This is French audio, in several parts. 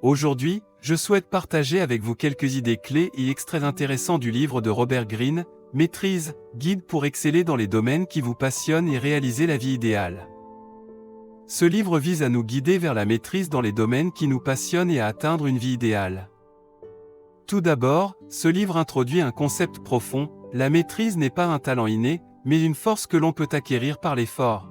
Aujourd'hui, je souhaite partager avec vous quelques idées clés et extraits intéressants du livre de Robert Greene, Maîtrise, guide pour exceller dans les domaines qui vous passionnent et réaliser la vie idéale. Ce livre vise à nous guider vers la maîtrise dans les domaines qui nous passionnent et à atteindre une vie idéale. Tout d'abord, ce livre introduit un concept profond: la maîtrise n'est pas un talent inné, mais une force que l'on peut acquérir par l'effort.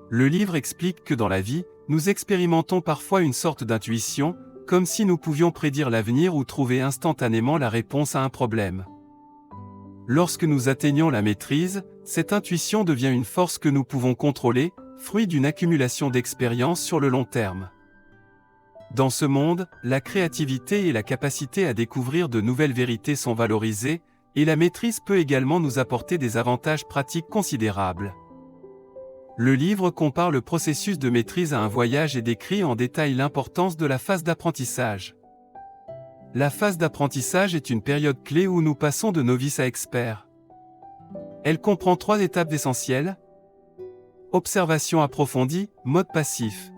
Le livre explique que dans la vie, nous expérimentons parfois une sorte d'intuition, comme si nous pouvions prédire l'avenir ou trouver instantanément la réponse à un problème. Lorsque nous atteignons la maîtrise, cette intuition devient une force que nous pouvons contrôler, fruit d'une accumulation d'expérience sur le long terme. Dans ce monde, la créativité et la capacité à découvrir de nouvelles vérités sont valorisées, et la maîtrise peut également nous apporter des avantages pratiques considérables. Le livre compare le processus de maîtrise à un voyage et décrit en détail l'importance de la phase d'apprentissage. La phase d'apprentissage est une période clé où nous passons de novice à expert. Elle comprend 3 étapes essentielles. Observation approfondie, mode passif.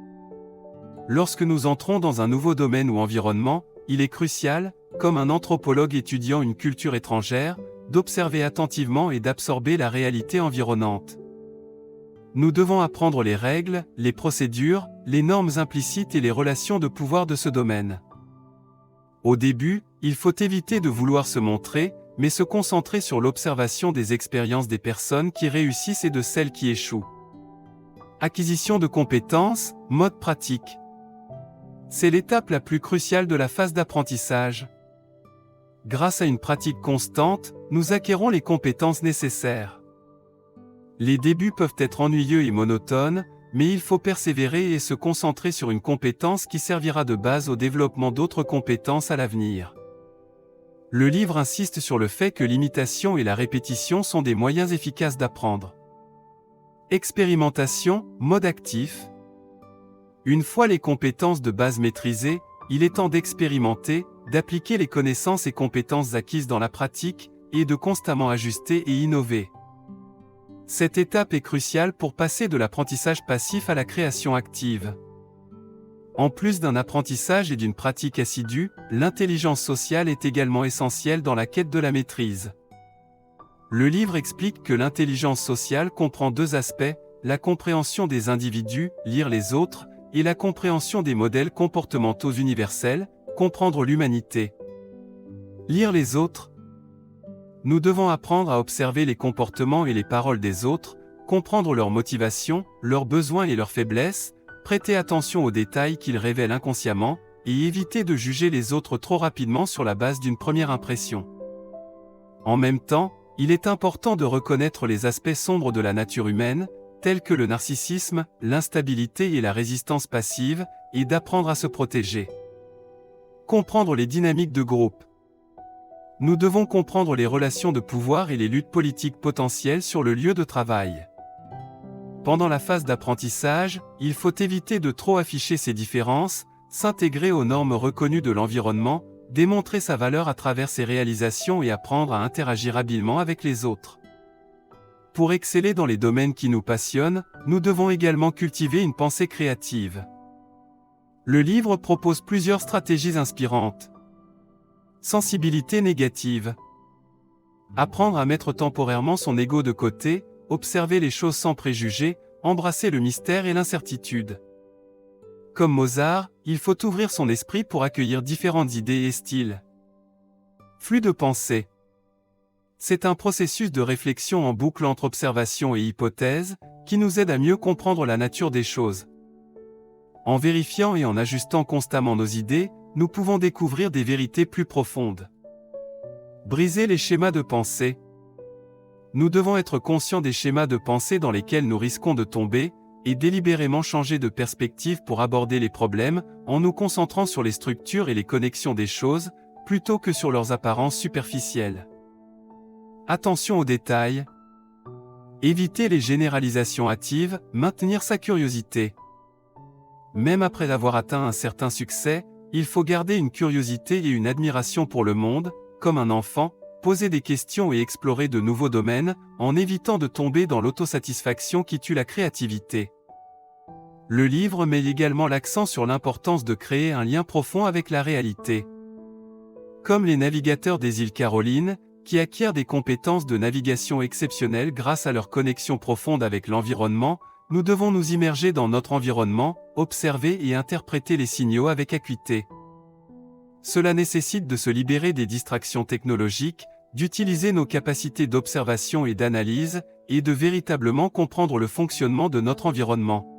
Lorsque nous entrons dans un nouveau domaine ou environnement, il est crucial, comme un anthropologue étudiant une culture étrangère, d'observer attentivement et d'absorber la réalité environnante. Nous devons apprendre les règles, les procédures, les normes implicites et les relations de pouvoir de ce domaine. Au début, il faut éviter de vouloir se montrer, mais se concentrer sur l'observation des expériences des personnes qui réussissent et de celles qui échouent. Acquisition de compétences, mode pratique. C'est l'étape la plus cruciale de la phase d'apprentissage. Grâce à une pratique constante, nous acquérons les compétences nécessaires. Les débuts peuvent être ennuyeux et monotones, mais il faut persévérer et se concentrer sur une compétence qui servira de base au développement d'autres compétences à l'avenir. Le livre insiste sur le fait que l'imitation et la répétition sont des moyens efficaces d'apprendre. Expérimentation, mode actif. Une fois les compétences de base maîtrisées, il est temps d'expérimenter, d'appliquer les connaissances et compétences acquises dans la pratique, et de constamment ajuster et innover. Cette étape est cruciale pour passer de l'apprentissage passif à la création active. En plus d'un apprentissage et d'une pratique assidue, l'intelligence sociale est également essentielle dans la quête de la maîtrise. Le livre explique que l'intelligence sociale comprend 2 aspects, la compréhension des individus, lire les autres, et la compréhension des modèles comportementaux universels, comprendre l'humanité. Lire les autres. Nous devons apprendre à observer les comportements et les paroles des autres, comprendre leurs motivations, leurs besoins et leurs faiblesses, prêter attention aux détails qu'ils révèlent inconsciemment, et éviter de juger les autres trop rapidement sur la base d'une première impression. En même temps, il est important de reconnaître les aspects sombres de la nature humaine, tels que le narcissisme, l'instabilité et la résistance passive, et d'apprendre à se protéger. Comprendre les dynamiques de groupe. Nous devons comprendre les relations de pouvoir et les luttes politiques potentielles sur le lieu de travail. Pendant la phase d'apprentissage, il faut éviter de trop afficher ces différences, s'intégrer aux normes reconnues de l'environnement, démontrer sa valeur à travers ses réalisations et apprendre à interagir habilement avec les autres. Pour exceller dans les domaines qui nous passionnent, nous devons également cultiver une pensée créative. Le livre propose plusieurs stratégies inspirantes. Sensibilité négative. Apprendre à mettre temporairement son ego de côté, observer les choses sans préjugés, embrasser le mystère et l'incertitude. Comme Mozart, il faut ouvrir son esprit pour accueillir différentes idées et styles. Flux de pensée. C'est un processus de réflexion en boucle entre observation et hypothèse, qui nous aide à mieux comprendre la nature des choses. En vérifiant et en ajustant constamment nos idées, nous pouvons découvrir des vérités plus profondes. Briser les schémas de pensée. Nous devons être conscients des schémas de pensée dans lesquels nous risquons de tomber, et délibérément changer de perspective pour aborder les problèmes, en nous concentrant sur les structures et les connexions des choses, plutôt que sur leurs apparences superficielles. Attention aux détails. Éviter les généralisations hâtives, maintenir sa curiosité. Même après avoir atteint un certain succès, il faut garder une curiosité et une admiration pour le monde, comme un enfant, poser des questions et explorer de nouveaux domaines, en évitant de tomber dans l'autosatisfaction qui tue la créativité. Le livre met également l'accent sur l'importance de créer un lien profond avec la réalité. Comme les navigateurs des îles Carolines, qui acquièrent des compétences de navigation exceptionnelles grâce à leur connexion profonde avec l'environnement, nous devons nous immerger dans notre environnement, observer et interpréter les signaux avec acuité. Cela nécessite de se libérer des distractions technologiques, d'utiliser nos capacités d'observation et d'analyse, et de véritablement comprendre le fonctionnement de notre environnement.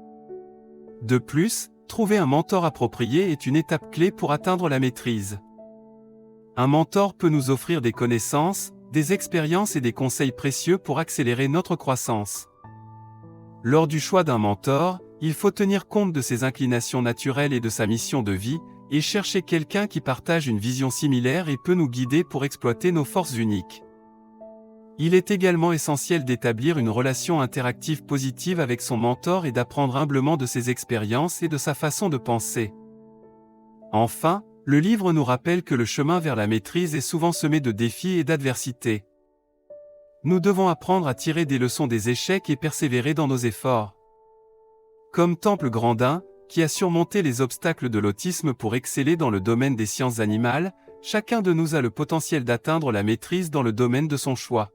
De plus, trouver un mentor approprié est une étape clé pour atteindre la maîtrise. Un mentor peut nous offrir des connaissances, des expériences et des conseils précieux pour accélérer notre croissance. Lors du choix d'un mentor, il faut tenir compte de ses inclinations naturelles et de sa mission de vie, et chercher quelqu'un qui partage une vision similaire et peut nous guider pour exploiter nos forces uniques. Il est également essentiel d'établir une relation interactive positive avec son mentor et d'apprendre humblement de ses expériences et de sa façon de penser. Enfin, le livre nous rappelle que le chemin vers la maîtrise est souvent semé de défis et d'adversités. Nous devons apprendre à tirer des leçons des échecs et persévérer dans nos efforts. Comme Temple Grandin, qui a surmonté les obstacles de l'autisme pour exceller dans le domaine des sciences animales, chacun de nous a le potentiel d'atteindre la maîtrise dans le domaine de son choix.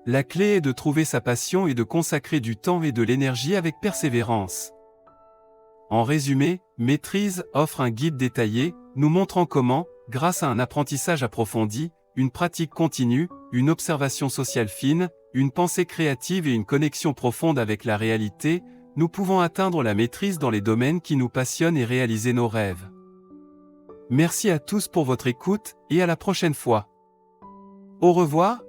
La clé est de trouver sa passion et de consacrer du temps et de l'énergie avec persévérance. En résumé, Maîtrise offre un guide détaillé, nous montrant comment, grâce à un apprentissage approfondi, une pratique continue, une observation sociale fine, une pensée créative et une connexion profonde avec la réalité, nous pouvons atteindre la maîtrise dans les domaines qui nous passionnent et réaliser nos rêves. Merci à tous pour votre écoute, et à la prochaine fois. Au revoir.